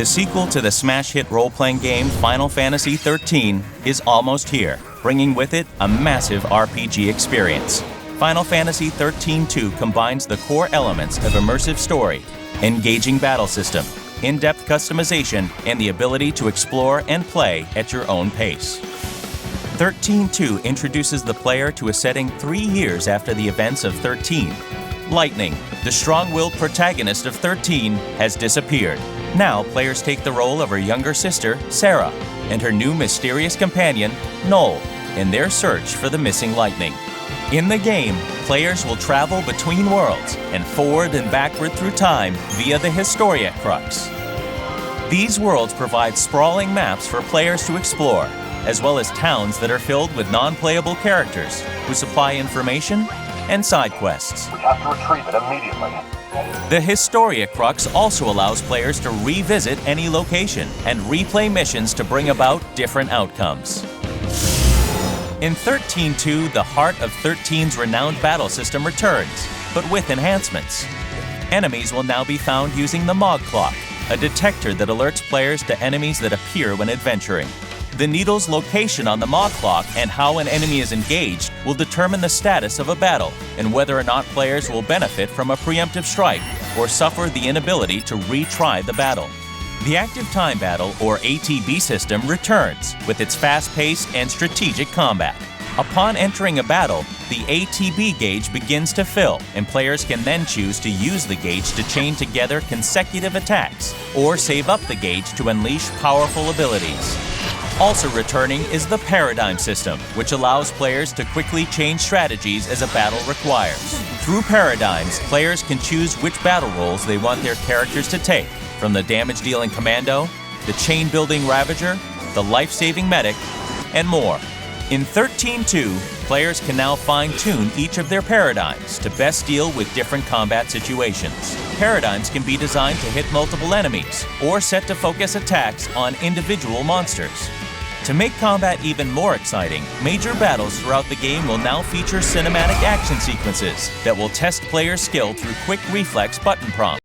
The sequel to the smash hit role-playing game Final Fantasy XIII is almost here, bringing with it a massive RPG experience. Final Fantasy XIII-2 combines the core elements of immersive story, engaging battle system, in-depth customization, and the ability to explore and play at your own pace. XIII-2 introduces the player to a setting 3 years after the events of 13. Lightning, the strong-willed protagonist of 13, has disappeared. Now, players take the role of her younger sister, Serah, and her new mysterious companion, Noel, in their search for the missing Lightning. In the game, players will travel between worlds and forward and backward through time via the Historia Crux. These worlds provide sprawling maps for players to explore, as well as towns that are filled with non-playable characters who supply information and side quests. We have to retrieve it immediately. The Historia Crux also allows players to revisit any location and replay missions to bring about different outcomes. In XIII-2, the heart of 13's renowned battle system returns, but with enhancements. Enemies will now be found using the Mog Clock, a detector that alerts players to enemies that appear when adventuring. The needle's location on the Mog Clock and how an enemy is engaged will determine the status of a battle and whether or not players will benefit from a preemptive strike or suffer the inability to retry the battle. The Active Time Battle, or ATB system, returns with its fast-paced and strategic combat. Upon entering a battle, the ATB gauge begins to fill, and players can then choose to use the gauge to chain together consecutive attacks or save up the gauge to unleash powerful abilities. Also returning is the Paradigm system, which allows players to quickly change strategies as a battle requires. Through Paradigms, players can choose which battle roles they want their characters to take, from the damage-dealing Commando, the chain-building Ravager, the life-saving Medic, and more. In XIII-2, players can now fine-tune each of their paradigms to best deal with different combat situations. Paradigms can be designed to hit multiple enemies, or set to focus attacks on individual monsters. To make combat even more exciting, major battles throughout the game will now feature cinematic action sequences that will test players' skill through quick reflex button prompts.